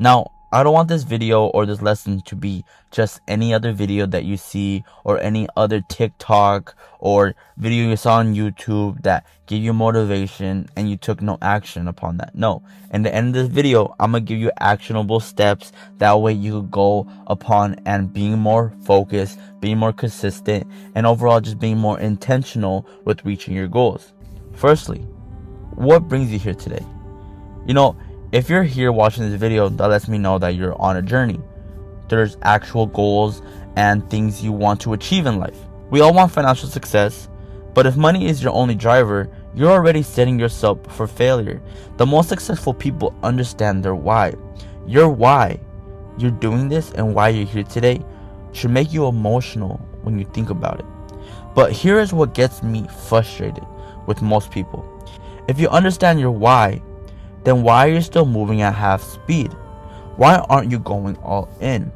Now, I don't want this video or this lesson to be just any other video that you see or any other TikTok or video you saw on YouTube that gave you motivation and you took no action upon that. No, in the end of this video, I'm going to give you actionable steps. That way you could go upon and being more focused, being more consistent, and overall just being more intentional with reaching your goals. Firstly, what brings you here today? If you're here watching this video, that lets me know that you're on a journey. There's actual goals and things you want to achieve in life. We all want financial success, but if money is your only driver, you're already setting yourself for failure. The most successful people understand their why. Your why you're doing this and why you're here today should make you emotional when you think about it. But here is what gets me frustrated with most people. If you understand your why, then why are you still moving at half speed? Why aren't you going all in?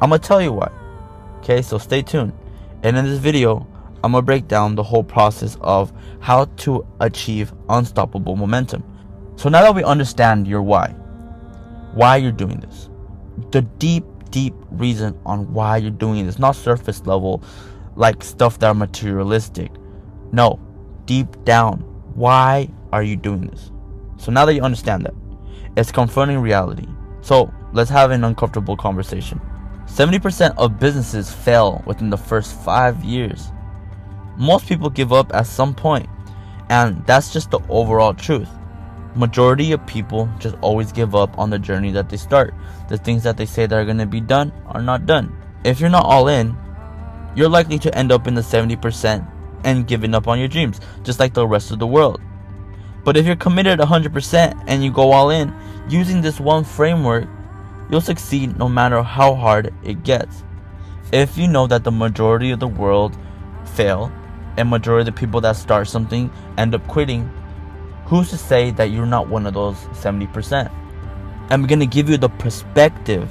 I'm gonna tell you why. Okay, so stay tuned. And in this video, I'm gonna break down the whole process of how to achieve unstoppable momentum. So now that we understand your why you're doing this, the deep reason on why you're doing this, not surface level, like stuff that are materialistic. No, deep down, why are you doing this? So now that you understand that, it's confronting reality. So let's have an uncomfortable conversation. 70% of businesses fail within the first 5 years. Most people give up at some point, and that's just the overall truth. Majority of people just always give up on the journey that they start. The things that they say that are going to be done are not done. If you're not all in, you're likely to end up in the 70% and giving up on your dreams, just like the rest of the world. But if you're committed 100% and you go all in, using this one framework, you'll succeed no matter how hard it gets. If you know that the majority of the world fail, and majority of the people that start something end up quitting, who's to say that you're not one of those 70%? I'm going to give you the perspective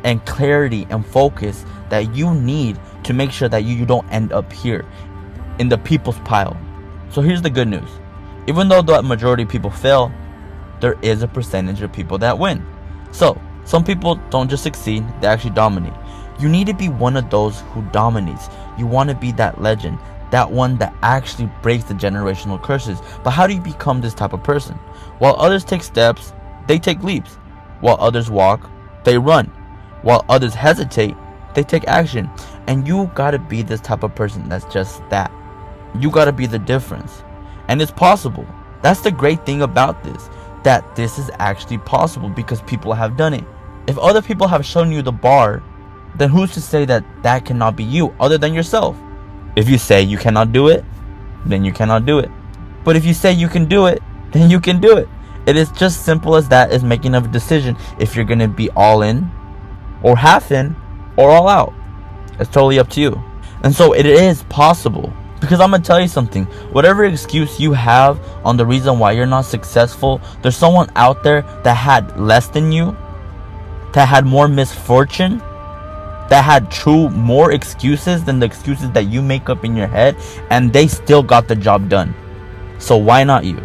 and clarity and focus that you need to make sure that you don't end up here in the people's pile. So here's the good news. Even though the majority of people fail, there is a percentage of people that win. So some people don't just succeed, they actually dominate. You need to be one of those who dominates. You want to be that legend, that one that actually breaks the generational curses. But how do you become this type of person? While others take steps, they take leaps. While others walk, they run. While others hesitate, they take action. And you gotta be this type of person that's just that. You gotta be the difference. And it's possible. That's the great thing about this, that this is actually possible because people have done it. If other people have shown you the bar, then who's to say that that cannot be you other than yourself? If you say you cannot do it, then you cannot do it. But if you say you can do it, then you can do it. It is just simple as that, is making a decision if you're going to be all in or half in or all out. It's totally up to you. And so it is possible. Because I'm going to tell you something, whatever excuse you have on the reason why you're not successful, there's someone out there that had less than you, that had more misfortune, that had more excuses than the excuses that you make up in your head, and they still got the job done. So why not you?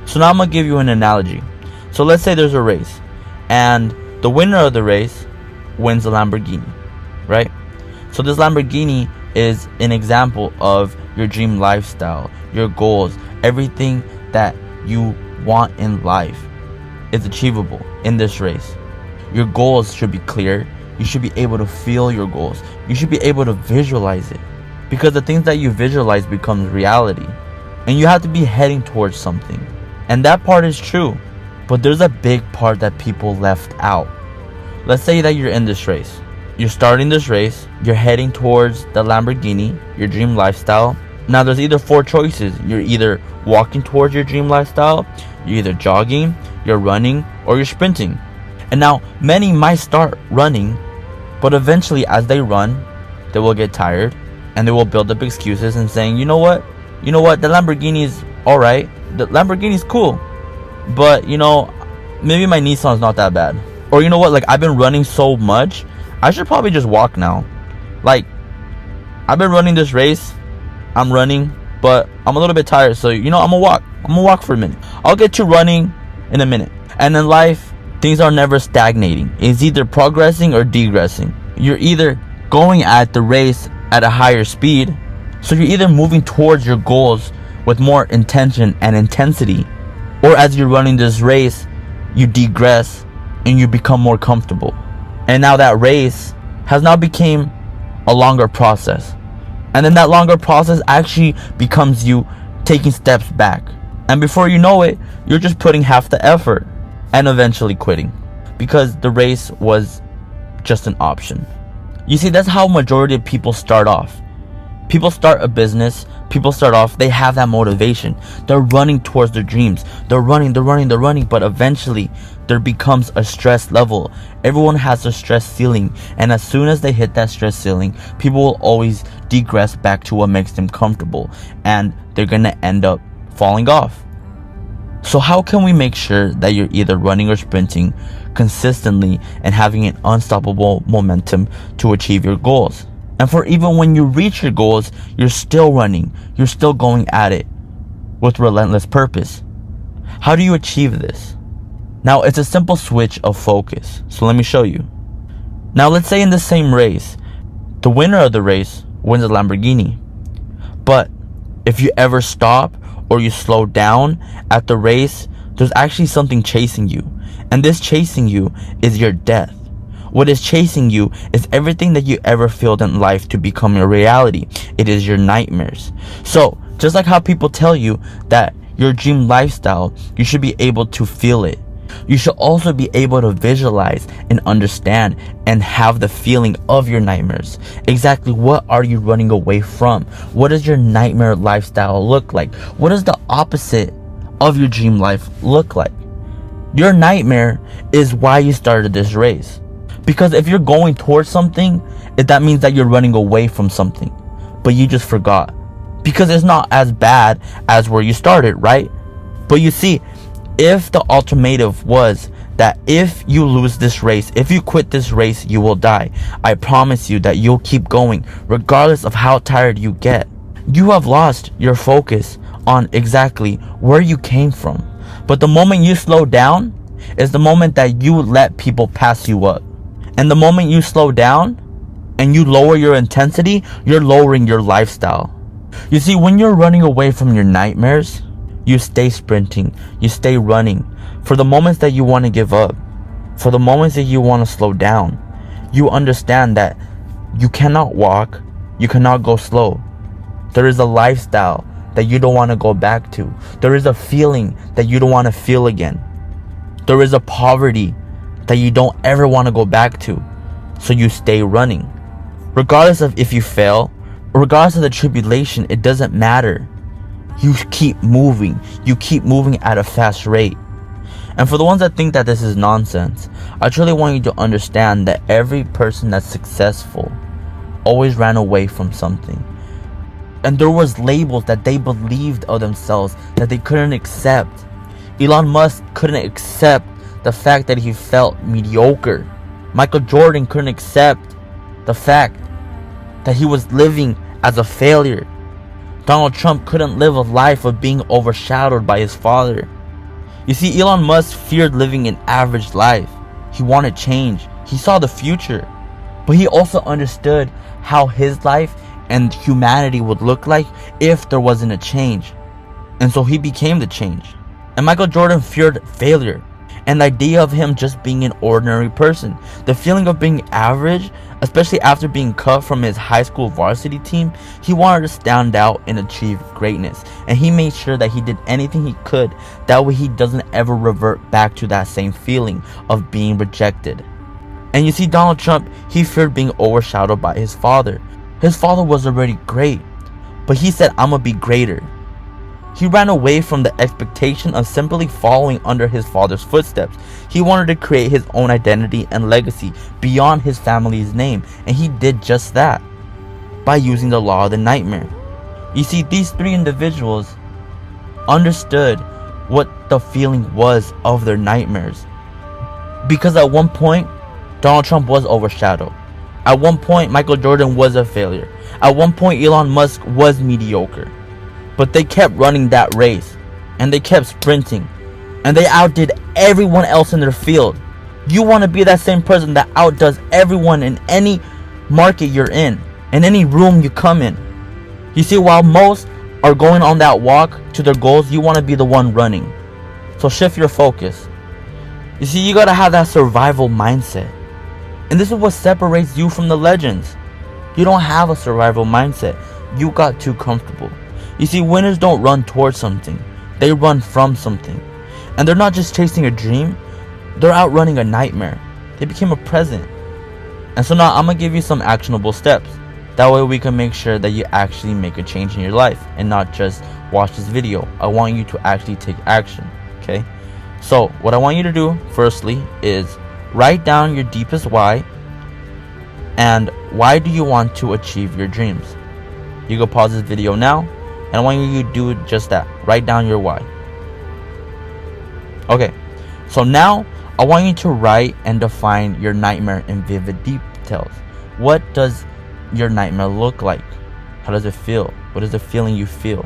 So now I'm going to give you an analogy. So let's say there's a race, and the winner of the race wins a Lamborghini, right? So this Lamborghini is an example of your dream lifestyle, your goals, everything that you want in life is achievable in this race. Your goals should be clear. You should be able to feel your goals. You should be able to visualize it, because the things that you visualize becomes reality, and you have to be heading towards something. And that part is true, but there's a big part that people left out. Let's say that you're in this race. You're starting this race, you're heading towards the Lamborghini, your dream lifestyle. Now there's either 4 choices. You're either walking towards your dream lifestyle, you're either jogging, you're running, or you're sprinting. And now many might start running, but eventually as they run, they will get tired and they will build up excuses and saying, you know what, the Lamborghini is alright, the Lamborghini is cool, but maybe my Nissan's not that bad. Or I've been running so much, I should probably just walk now. I've been running this race, I'm running, but I'm a little bit tired, so I'm gonna walk for a minute. I'll get to running in a minute. And in life, Things are never stagnating. It's either progressing or degressing. You're either going at the race at a higher speed, so you're either moving towards your goals with more intention and intensity, or as you're running this race, you degress and you become more comfortable. And now that race has now become a longer process. And then that longer process actually becomes you taking steps back. And before you know it, you're just putting half the effort and eventually quitting because the race was just an option. You see, that's how majority of people start off. People start a business, people start off, they have that motivation. They're running towards their dreams. They're running, but eventually there becomes a stress level. Everyone has a stress ceiling, and as soon as they hit that stress ceiling, people will always degress back to what makes them comfortable, and they're gonna end up falling off. So how can we make sure that you're either running or sprinting consistently and having an unstoppable momentum to achieve your goals? And for even when you reach your goals, you're still running, you're still going at it with relentless purpose. How do you achieve this? Now, it's a simple switch of focus. So let me show you. Now, let's say in the same race, the winner of the race wins a Lamborghini. But if you ever stop or you slow down at the race, there's actually something chasing you. And this chasing you is your death. What is chasing you is everything that you ever failed in life to become your reality. It is your nightmares. So, just like how people tell you that your dream lifestyle, you should be able to feel it. You should also be able to visualize and understand and have the feeling of your nightmares. Exactly what are you running away from? What does your nightmare lifestyle look like? What does the opposite of your dream life look like? Your nightmare is why you started this race. Because if you're going towards something, that means that you're running away from something. But you just forgot. Because it's not as bad as where you started, right? But you see, if the alternative was that if you lose this race, if you quit this race, you will die, I promise you that you'll keep going regardless of how tired you get. You have lost your focus on exactly where you came from. But the moment you slow down is the moment that you let people pass you up. And the moment you slow down and you lower your intensity, you're lowering your lifestyle. You see, when you're running away from your nightmares, you stay sprinting, you stay running. For the moments that you want to give up, for the moments that you want to slow down, you understand that you cannot walk, you cannot go slow. There is a lifestyle that you don't want to go back to. There is a feeling that you don't want to feel again. There is a poverty that you don't ever want to go back to. So you stay running. Regardless of if you fail, regardless of the tribulation, it doesn't matter. You keep moving. You keep moving at a fast rate. And for the ones that think that this is nonsense, I truly want you to understand that every person that's successful always ran away from something. And there was labels that they believed of themselves that they couldn't accept. Elon Musk couldn't accept the fact that he felt mediocre. Michael Jordan couldn't accept the fact that he was living as a failure. Donald Trump couldn't live a life of being overshadowed by his father. You see, Elon Musk feared living an average life. He wanted change. He saw the future. But he also understood how his life and humanity would look like if there wasn't a change. And so he became the change. And Michael Jordan feared failure. And the idea of him just being an ordinary person. The feeling of being average, especially after being cut from his high school varsity team, he wanted to stand out and achieve greatness. And he made sure that he did anything he could. That way he doesn't ever revert back to that same feeling of being rejected. And you see, Donald Trump, he feared being overshadowed by his father. His father was already great. But he said, I'm gonna be greater. He ran away from the expectation of simply following under his father's footsteps. He wanted to create his own identity and legacy beyond his family's name, and he did just that by using the law of the nightmare. You see, these three individuals understood what the feeling was of their nightmares. Because at one point, Donald Trump was overshadowed. At one point, Michael Jordan was a failure. At one point, Elon Musk was mediocre. But they kept running that race, and they kept sprinting, and they outdid everyone else in their field. You want to be that same person that outdoes everyone in any market you're in any room you come in. You see, while most are going on that walk to their goals, you want to be the one running. So shift your focus. You see, you got to have that survival mindset. And this is what separates you from the legends. You don't have a survival mindset. You got too comfortable. You see, winners don't run towards something. They run from something. And they're not just chasing a dream. They're outrunning a nightmare. They became a present. And so now I'm going to give you some actionable steps. That way we can make sure that you actually make a change in your life and not just watch this video. I want you to actually take action. Okay? So what I want you to do firstly is write down your deepest why. And why do you want to achieve your dreams? You go pause this video now, and I want you to do just that. Write down your why. Okay, so now I want you to write and define your nightmare in vivid details. What does your nightmare look like? How does it feel? What is the feeling you feel?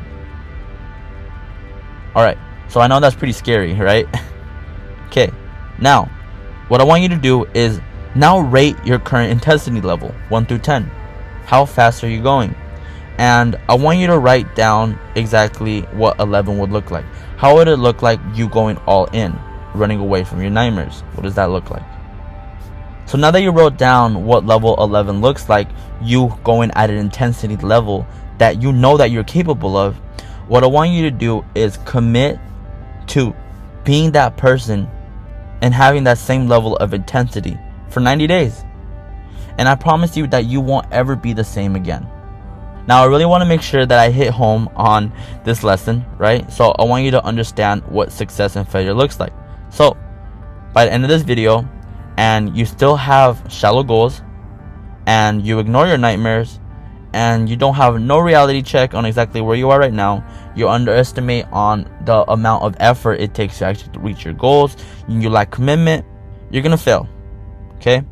Alright, so I know that's pretty scary, right? Okay, now what I want you to do is now rate your current intensity level 1 through 10. How fast are you going? And I want you to write down exactly what 11 would look like. How would it look like you going all in, running away from your nightmares? What does that look like? So now that you wrote down what level 11 looks like, you going at an intensity level that you know that you're capable of, what I want you to do is commit to being that person and having that same level of intensity for 90 days. And I promise you that you won't ever be the same again. Now I really want to make sure that I hit home on this lesson, right? So I want you to understand what success and failure looks like. So by the end of this video, and you still have shallow goals, and you ignore your nightmares, and you don't have no reality check on exactly where you are right now, you underestimate on the amount of effort it takes to actually reach your goals, you lack commitment, you're gonna fail. Okay?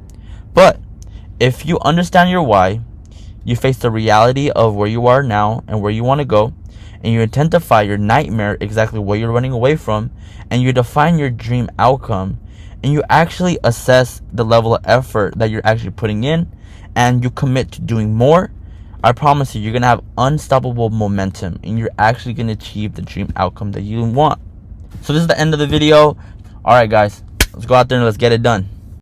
But if you understand your why, you face the reality of where you are now and where you want to go, and you identify your nightmare, exactly what you're running away from, and you define your dream outcome, and you actually assess the level of effort that you're actually putting in, and you commit to doing more, I promise you, you're going to have unstoppable momentum, and you're actually going to achieve the dream outcome that you want. So this is the end of the video. Alright guys, let's go out there and let's get it done.